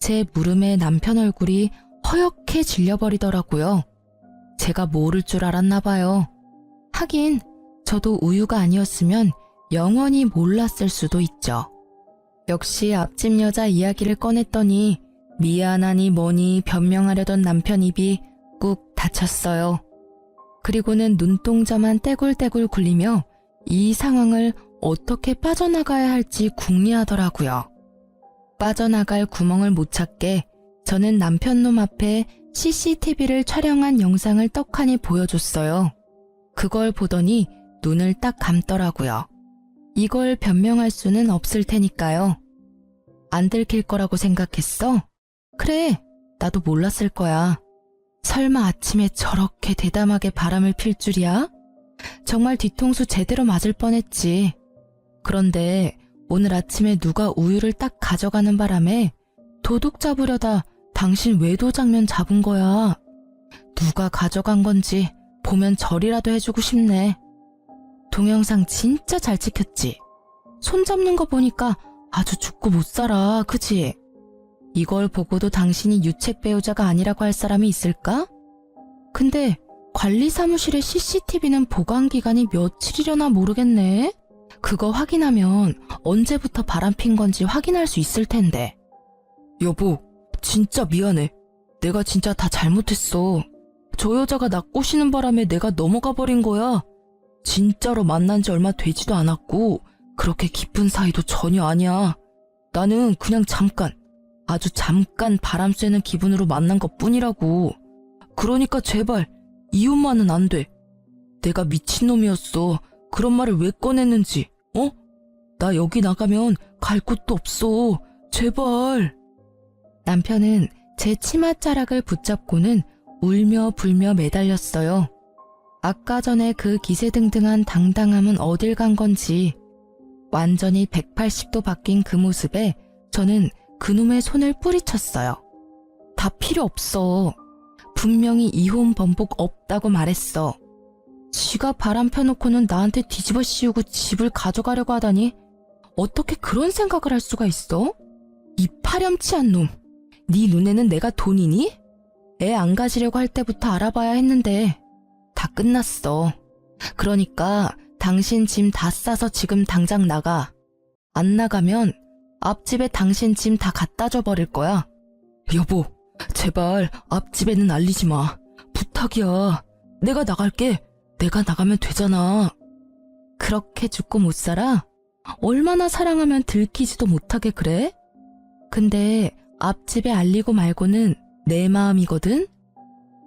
제 물음에 남편 얼굴이 허옇게 질려버리더라고요. 제가 모를 줄 알았나 봐요. 하긴 저도 우유가 아니었으면 영원히 몰랐을 수도 있죠. 역시 앞집 여자 이야기를 꺼냈더니 미안하니 뭐니 변명하려던 남편 입이 꾹 닫혔어요. 그리고는 눈동자만 떼굴떼굴 굴리며 이 상황을 어떻게 빠져나가야 할지 궁리하더라고요. 빠져나갈 구멍을 못 찾게 저는 남편놈 앞에 CCTV를 촬영한 영상을 떡하니 보여줬어요. 그걸 보더니 눈을 딱 감더라고요. 이걸 변명할 수는 없을 테니까요. 안 들킬 거라고 생각했어? 그래, 나도 몰랐을 거야. 설마 아침에 저렇게 대담하게 바람을 필 줄이야? 정말 뒤통수 제대로 맞을 뻔했지. 그런데 오늘 아침에 누가 우유를 딱 가져가는 바람에 도둑 잡으려다 당신 외도 장면 잡은 거야. 누가 가져간 건지 보면 절이라도 해주고 싶네. 동영상 진짜 잘 찍혔지? 손 잡는 거 보니까 아주 죽고 못 살아, 그지? 이걸 보고도 당신이 유책 배우자가 아니라고 할 사람이 있을까? 근데 관리사무실의 CCTV는 보관 기간이 며칠이려나 모르겠네. 그거 확인하면 언제부터 바람핀 건지 확인할 수 있을 텐데. 여보, 진짜 미안해. 내가 진짜 다 잘못했어. 저 여자가 나 꼬시는 바람에 내가 넘어가 버린 거야. 진짜로 만난 지 얼마 되지도 않았고 그렇게 깊은 사이도 전혀 아니야. 나는 그냥 잠깐, 아주 잠깐 바람 쐬는 기분으로 만난 것 뿐이라고. 그러니까 제발 이혼만은 안 돼. 내가 미친놈이었어. 그런 말을 왜 꺼냈는지, 어? 나 여기 나가면 갈 곳도 없어. 제발. 남편은 제 치맛자락을 붙잡고는 울며 불며 매달렸어요. 아까 전에 그 기세등등한 당당함은 어딜 간 건지. 완전히 180도 바뀐 그 모습에 저는 그놈의 손을 뿌리쳤어요. 다 필요 없어. 분명히 이혼 번복 없다고 말했어. 지가 바람 펴놓고는 나한테 뒤집어 씌우고 집을 가져가려고 하다니 어떻게 그런 생각을 할 수가 있어? 이 파렴치한 놈. 네 눈에는 내가 돈이니? 애 안 가지려고 할 때부터 알아봐야 했는데 다 끝났어. 그러니까 당신 짐 다 싸서 지금 당장 나가. 안 나가면 앞집에 당신 짐 다 갖다 줘 버릴 거야. 여보, 제발 앞집에는 알리지 마. 부탁이야. 내가 나갈게. 내가 나가면 되잖아. 그렇게 죽고 못 살아? 얼마나 사랑하면 들키지도 못하게 그래? 근데 앞집에 알리고 말고는 내 마음이거든?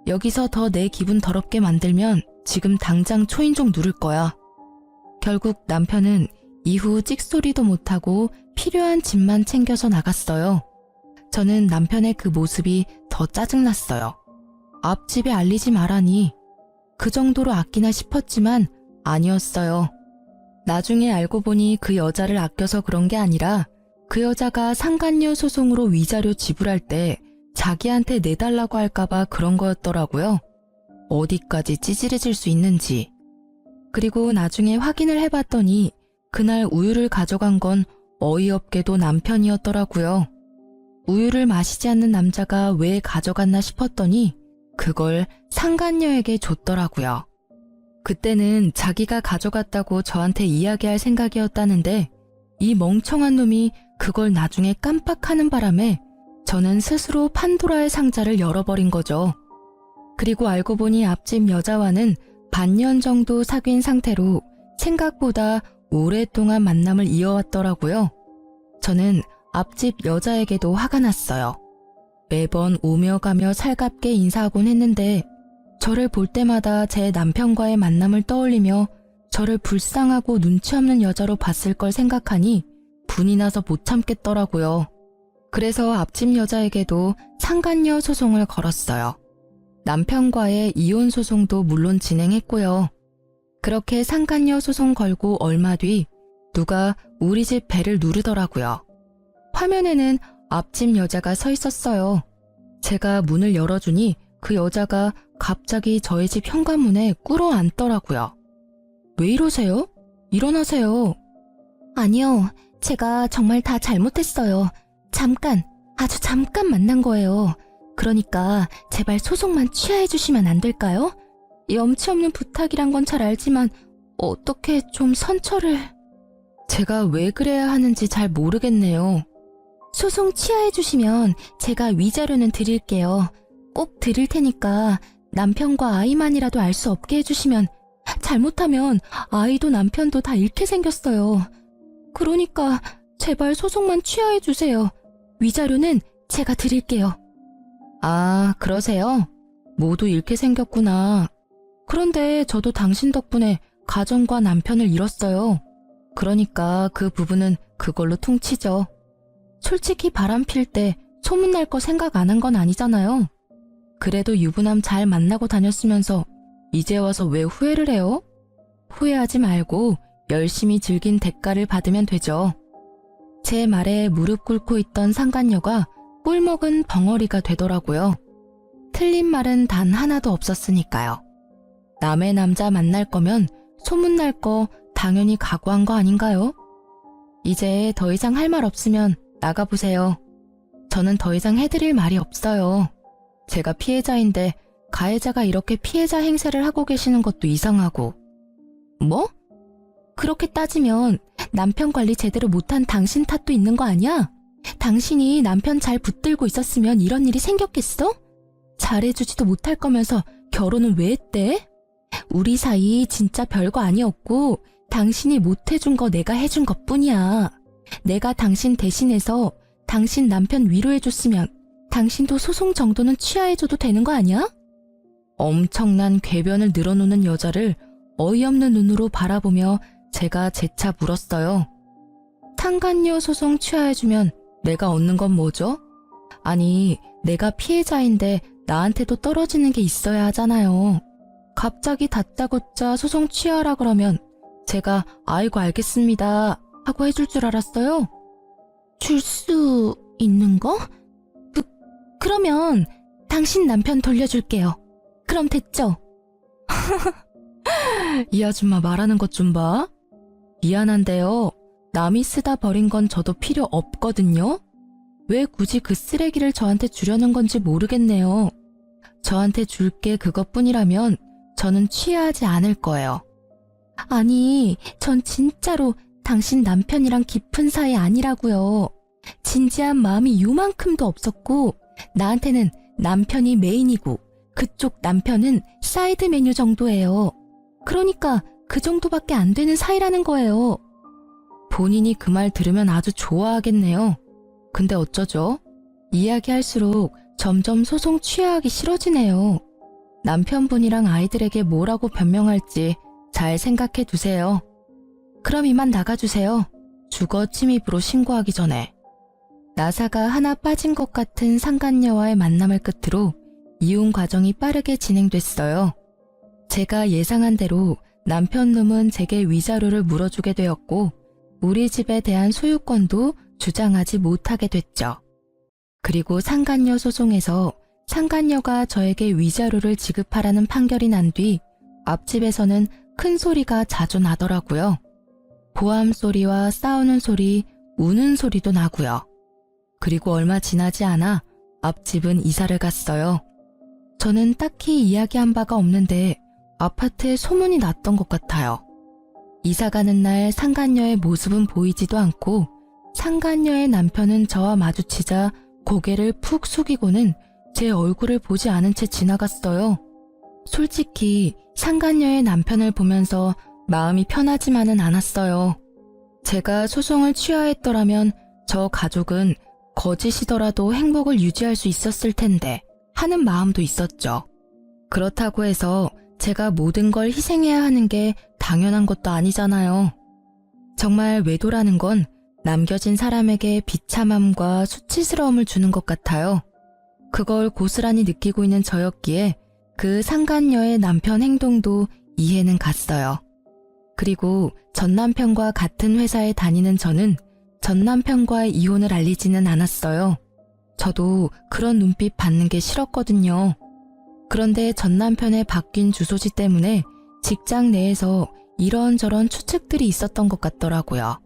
여기서 더 내 기분 더럽게 만들면 지금 당장 초인종 누를 거야. 결국 남편은 이후 찍소리도 못하고 필요한 짐만 챙겨서 나갔어요. 저는 남편의 그 모습이 더 짜증났어요. 앞집에 알리지 말라니. 그 정도로 아끼나 싶었지만 아니었어요. 나중에 알고 보니 그 여자를 아껴서 그런 게 아니라 그 여자가 상간녀 소송으로 위자료 지불할 때 자기한테 내달라고 할까봐 그런 거였더라고요. 어디까지 찌질해질 수 있는지. 그리고 나중에 확인을 해봤더니 그날 우유를 가져간 건 어이없게도 남편이었더라고요. 우유를 마시지 않는 남자가 왜 가져갔나 싶었더니 그걸 상간녀에게 줬더라고요. 그때는 자기가 가져갔다고 저한테 이야기할 생각이었다는데 이 멍청한 놈이 그걸 나중에 깜빡하는 바람에 저는 스스로 판도라의 상자를 열어버린 거죠. 그리고 알고 보니 앞집 여자와는 반년 정도 사귄 상태로 생각보다 오랫동안 만남을 이어왔더라고요. 저는 앞집 여자에게도 화가 났어요. 매번 오며 가며 살갑게 인사하곤 했는데 저를 볼 때마다 제 남편과의 만남을 떠올리며 저를 불쌍하고 눈치 없는 여자로 봤을 걸 생각하니 분이 나서 못 참겠더라고요. 그래서 앞집 여자에게도 상간녀 소송을 걸었어요. 남편과의 이혼 소송도 물론 진행했고요. 그렇게 상간녀 소송 걸고 얼마 뒤 누가 우리 집 벨을 누르더라고요. 화면에는 앞집 여자가 서 있었어요. 제가 문을 열어주니 그 여자가 갑자기 저희 집 현관문에 꿇어 앉더라고요. 왜 이러세요? 일어나세요. 아니요, 제가 정말 다 잘못했어요. 아주 잠깐 만난 거예요. 그러니까 제발 소송만 취하해 주시면 안 될까요? 염치 없는 부탁이란 건 잘 알지만 어떻게 좀 선처를... 제가 왜 그래야 하는지 잘 모르겠네요. 소송 취하해 주시면 제가 위자료는 드릴게요. 꼭 드릴 테니까 남편과 아이만이라도 알 수 없게 해주시면, 잘못하면 아이도 남편도 다 잃게 생겼어요. 그러니까 제발 소송만 취하해 주세요. 위자료는 제가 드릴게요. 아, 그러세요? 모두 잃게 생겼구나. 그런데 저도 당신 덕분에 가정과 남편을 잃었어요. 그러니까 그 부분은 그걸로 퉁치죠. 솔직히 바람 필 때 소문날 거 생각 안 한 건 아니잖아요. 그래도 유부남 잘 만나고 다녔으면서 이제 와서 왜 후회를 해요? 후회하지 말고 열심히 즐긴 대가를 받으면 되죠. 제 말에 무릎 꿇고 있던 상간녀가 꿀먹은 벙어리가 되더라고요. 틀린 말은 단 하나도 없었으니까요. 남의 남자 만날 거면 소문날 거 당연히 각오한 거 아닌가요? 이제 더 이상 할 말 없으면 나가보세요. 저는 더 이상 해드릴 말이 없어요. 제가 피해자인데 가해자가 이렇게 피해자 행세를 하고 계시는 것도 이상하고. 뭐? 그렇게 따지면 남편 관리 제대로 못한 당신 탓도 있는 거 아니야? 당신이 남편 잘 붙들고 있었으면 이런 일이 생겼겠어? 잘해주지도 못할 거면서 결혼은 왜 했대? 우리 사이 진짜 별거 아니었고 당신이 못해준 거 내가 해준 것뿐이야. 내가 당신 대신해서 당신 남편 위로해줬으면 당신도 소송 정도는 취하해줘도 되는 거 아니야? 엄청난 궤변을 늘어놓는 여자를 어이없는 눈으로 바라보며 제가 재차 물었어요. 상간녀 소송 취하해주면 내가 얻는 건 뭐죠? 아니, 내가 피해자인데 나한테도 떨어지는 게 있어야 하잖아요. 갑자기 다짜고짜 소송 취하라 그러면 제가 아이고 알겠습니다 하고 해줄 줄 알았어요? 줄 수 있는 거? 그러면 당신 남편 돌려줄게요. 그럼 됐죠? 이 아줌마 말하는 것 좀 봐. 미안한데요. 남이 쓰다 버린 건 저도 필요 없거든요. 왜 굳이 그 쓰레기를 저한테 주려는 건지 모르겠네요. 저한테 줄 게 그것뿐이라면 저는 취하지 않을 거예요. 아니, 전 진짜로 당신 남편이랑 깊은 사이 아니라고요. 진지한 마음이 요만큼도 없었고 나한테는 남편이 메인이고 그쪽 남편은 사이드 메뉴 정도예요. 그러니까 그 정도밖에 안 되는 사이라는 거예요. 본인이 그 말 들으면 아주 좋아하겠네요. 근데 어쩌죠? 이야기할수록 점점 소송 취하하기 싫어지네요. 남편분이랑 아이들에게 뭐라고 변명할지 잘 생각해 두세요. 그럼 이만 나가주세요. 주거 침입으로 신고하기 전에. 나사가 하나 빠진 것 같은 상간녀와의 만남을 끝으로 이혼 과정이 빠르게 진행됐어요. 제가 예상한 대로 남편 놈은 제게 위자료를 물어주게 되었고 우리 집에 대한 소유권도 주장하지 못하게 됐죠. 그리고 상간녀 소송에서 상간녀가 저에게 위자료를 지급하라는 판결이 난 뒤 앞집에서는 큰 소리가 자주 나더라고요. 보암 소리와 싸우는 소리, 우는 소리도 나고요. 그리고 얼마 지나지 않아 앞집은 이사를 갔어요. 저는 딱히 이야기한 바가 없는데 아파트에 소문이 났던 것 같아요. 이사 가는 날 상간녀의 모습은 보이지도 않고 상간녀의 남편은 저와 마주치자 고개를 푹 숙이고는 제 얼굴을 보지 않은 채 지나갔어요. 솔직히 상간녀의 남편을 보면서 마음이 편하지만은 않았어요. 제가 소송을 취하했더라면 저 가족은 거짓이더라도 행복을 유지할 수 있었을 텐데 하는 마음도 있었죠. 그렇다고 해서 제가 모든 걸 희생해야 하는 게 당연한 것도 아니잖아요. 정말 외도라는 건 남겨진 사람에게 비참함과 수치스러움을 주는 것 같아요. 그걸 고스란히 느끼고 있는 저였기에 그 상간녀의 남편 행동도 이해는 갔어요. 그리고 전 남편과 같은 회사에 다니는 저는 전 남편과의 이혼을 알리지는 않았어요. 저도 그런 눈빛 받는 게 싫었거든요. 그런데 전 남편의 바뀐 주소지 때문에 직장 내에서 이런저런 추측들이 있었던 것 같더라고요.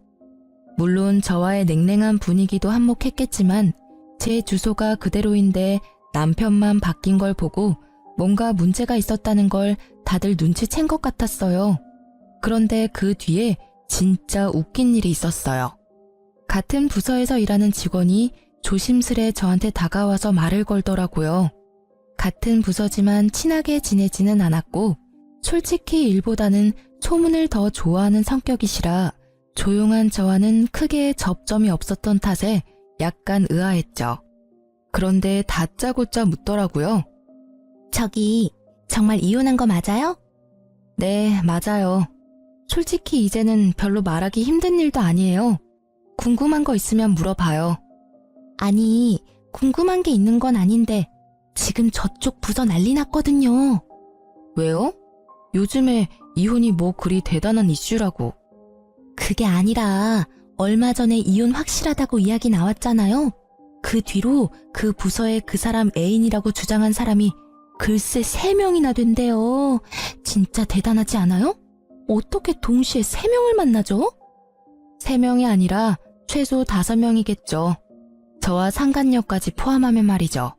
물론 저와의 냉랭한 분위기도 한몫했겠지만 제 주소가 그대로인데 남편만 바뀐 걸 보고 뭔가 문제가 있었다는 걸 다들 눈치챈 것 같았어요. 그런데 그 뒤에 진짜 웃긴 일이 있었어요. 같은 부서에서 일하는 직원이 조심스레 저한테 다가와서 말을 걸더라고요. 같은 부서지만 친하게 지내지는 않았고 솔직히 일보다는 소문을 더 좋아하는 성격이시라 조용한 저와는 크게 접점이 없었던 탓에 약간 의아했죠. 그런데 다짜고짜 묻더라고요. 저기, 정말 이혼한 거 맞아요? 네, 맞아요. 솔직히 이제는 별로 말하기 힘든 일도 아니에요. 궁금한 거 있으면 물어봐요. 아니, 궁금한 게 있는 건 아닌데 지금 저쪽 부서 난리 났거든요. 왜요? 요즘에 이혼이 뭐 그리 대단한 이슈라고. 그게 아니라 얼마 전에 이혼 확실하다고 이야기 나왔잖아요. 그 뒤로 그 부서에 그 사람 애인이라고 주장한 사람이 글쎄 3명이나 된대요. 진짜 대단하지 않아요? 어떻게 동시에 3명을 만나죠? 3명이 아니라 최소 5명이겠죠. 저와 상간녀까지 포함하면 말이죠.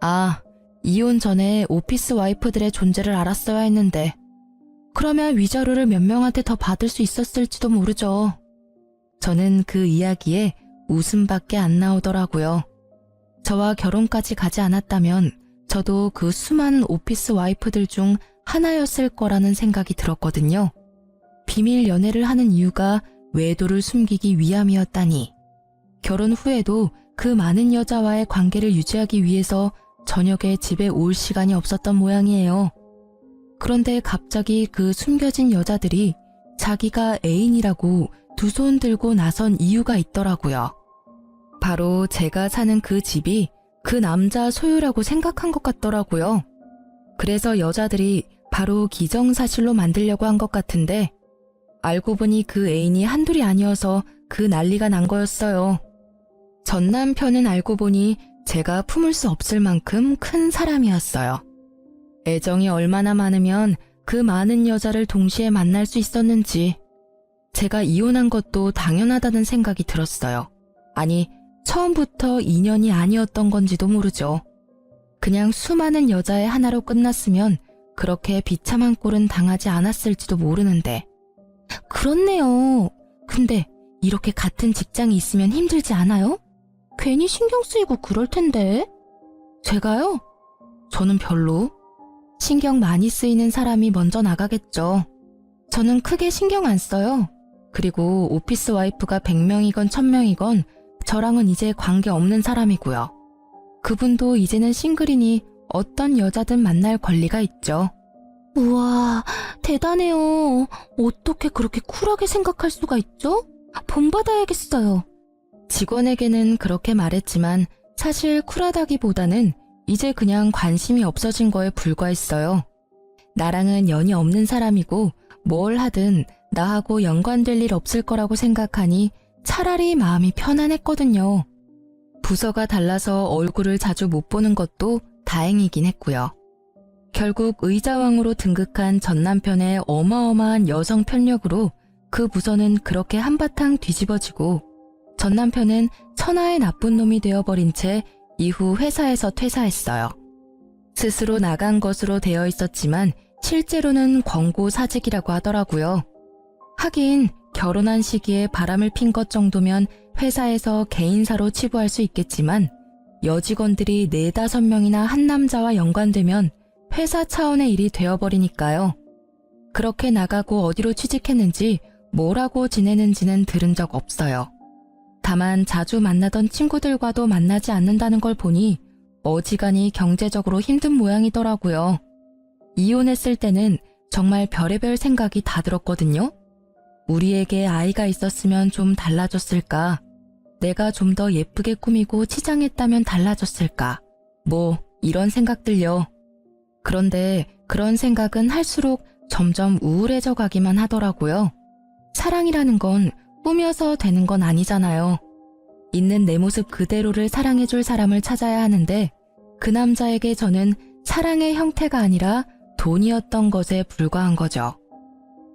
아, 이혼 전에 오피스 와이프들의 존재를 알았어야 했는데 그러면 위자료를 몇 명한테 더 받을 수 있었을지도 모르죠. 저는 그 이야기에 웃음밖에 안 나오더라고요. 저와 결혼까지 가지 않았다면 저도 그 수많은 오피스 와이프들 중 하나였을 거라는 생각이 들었거든요. 비밀 연애를 하는 이유가 외도를 숨기기 위함이었다니. 결혼 후에도 그 많은 여자와의 관계를 유지하기 위해서 저녁에 집에 올 시간이 없었던 모양이에요. 그런데 갑자기 그 숨겨진 여자들이 자기가 애인이라고 두 손 들고 나선 이유가 있더라고요. 바로 제가 사는 그 집이 그 남자 소유라고 생각한 것 같더라고요. 그래서 여자들이 바로 기정사실로 만들려고 한 것 같은데 알고 보니 그 애인이 한둘이 아니어서 그 난리가 난 거였어요. 전 남편은 알고 보니 제가 품을 수 없을 만큼 큰 사람이었어요. 애정이 얼마나 많으면 그 많은 여자를 동시에 만날 수 있었는지 제가 이혼한 것도 당연하다는 생각이 들었어요. 아니, 처음부터 인연이 아니었던 건지도 모르죠. 그냥 수많은 여자의 하나로 끝났으면 그렇게 비참한 꼴은 당하지 않았을지도 모르는데. 그렇네요. 근데 이렇게 같은 직장이 있으면 힘들지 않아요? 괜히 신경 쓰이고 그럴 텐데. 제가요? 저는 별로. 신경 많이 쓰이는 사람이 먼저 나가겠죠. 저는 크게 신경 안 써요. 그리고 오피스 와이프가 100명이건 1000명이건 저랑은 이제 관계 없는 사람이고요. 그분도 이제는 싱글이니 어떤 여자든 만날 권리가 있죠. 우와, 대단해요. 어떻게 그렇게 쿨하게 생각할 수가 있죠? 본받아야겠어요. 직원에게는 그렇게 말했지만 사실 쿨하다기보다는 이제 그냥 관심이 없어진 거에 불과했어요. 나랑은 연이 없는 사람이고 뭘 하든 나하고 연관될 일 없을 거라고 생각하니 차라리 마음이 편안했거든요. 부서가 달라서 얼굴을 자주 못 보는 것도 다행이긴 했고요. 결국 의자왕으로 등극한 전 남편의 어마어마한 여성 편력으로 그 부서는 그렇게 한바탕 뒤집어지고 전 남편은 천하의 나쁜 놈이 되어버린 채 이후 회사에서 퇴사했어요. 스스로 나간 것으로 되어 있었지만 실제로는 권고 사직이라고 하더라고요. 하긴 결혼한 시기에 바람을 핀 것 정도면 회사에서 개인사로 치부할 수 있겠지만 여직원들이 4-5명이나 한 남자와 연관되면 회사 차원의 일이 되어버리니까요. 그렇게 나가고 어디로 취직했는지 뭘 하고 지내는지는 들은 적 없어요. 다만 자주 만나던 친구들과도 만나지 않는다는 걸 보니 어지간히 경제적으로 힘든 모양이더라고요. 이혼했을 때는 정말 별의별 생각이 다 들었거든요. 우리에게 아이가 있었으면 좀 달라졌을까? 내가 좀 더 예쁘게 꾸미고 치장했다면 달라졌을까? 뭐 이런 생각들요. 그런데 그런 생각은 할수록 점점 우울해져 가기만 하더라고요. 사랑이라는 건 꾸며서 되는 건 아니잖아요. 있는 내 모습 그대로를 사랑해줄 사람을 찾아야 하는데 그 남자에게 저는 사랑의 형태가 아니라 돈이었던 것에 불과한 거죠.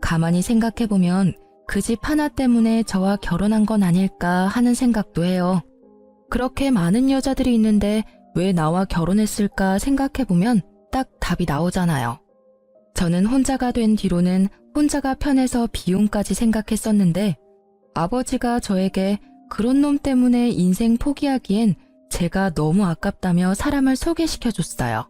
가만히 생각해보면 그 집 하나 때문에 저와 결혼한 건 아닐까 하는 생각도 해요. 그렇게 많은 여자들이 있는데 왜 나와 결혼했을까 생각해보면 딱 답이 나오잖아요. 저는 혼자가 된 뒤로는 혼자가 편해서 비용까지 생각했었는데 아버지가 저에게 그런 놈 때문에 인생 포기하기엔 제가 너무 아깝다며 사람을 소개시켜줬어요.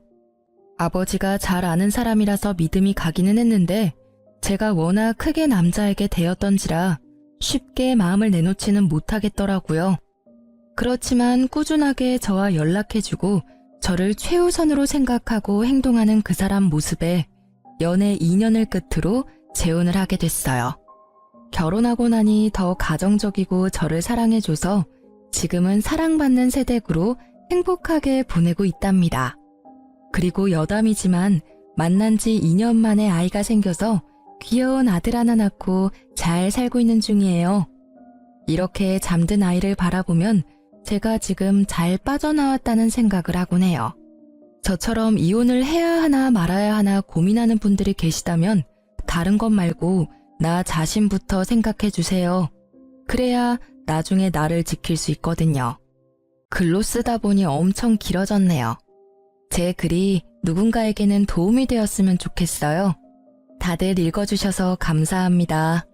아버지가 잘 아는 사람이라서 믿음이 가기는 했는데 제가 워낙 크게 남자에게 대었던지라 쉽게 마음을 내놓지는 못하겠더라고요. 그렇지만 꾸준하게 저와 연락해주고 저를 최우선으로 생각하고 행동하는 그 사람 모습에 연애 2년을 끝으로 재혼을 하게 됐어요. 결혼하고 나니 더 가정적이고 저를 사랑해줘서 지금은 사랑받는 세댁으로 행복하게 보내고 있답니다. 그리고 여담이지만 만난 지 2년 만에 아이가 생겨서 귀여운 아들 하나 낳고 잘 살고 있는 중이에요. 이렇게 잠든 아이를 바라보면 제가 지금 잘 빠져나왔다는 생각을 하곤 해요. 저처럼 이혼을 해야 하나 말아야 하나 고민하는 분들이 계시다면 다른 것 말고 나 자신부터 생각해 주세요. 그래야 나중에 나를 지킬 수 있거든요. 글로 쓰다 보니 엄청 길어졌네요. 제 글이 누군가에게는 도움이 되었으면 좋겠어요. 다들 읽어주셔서 감사합니다.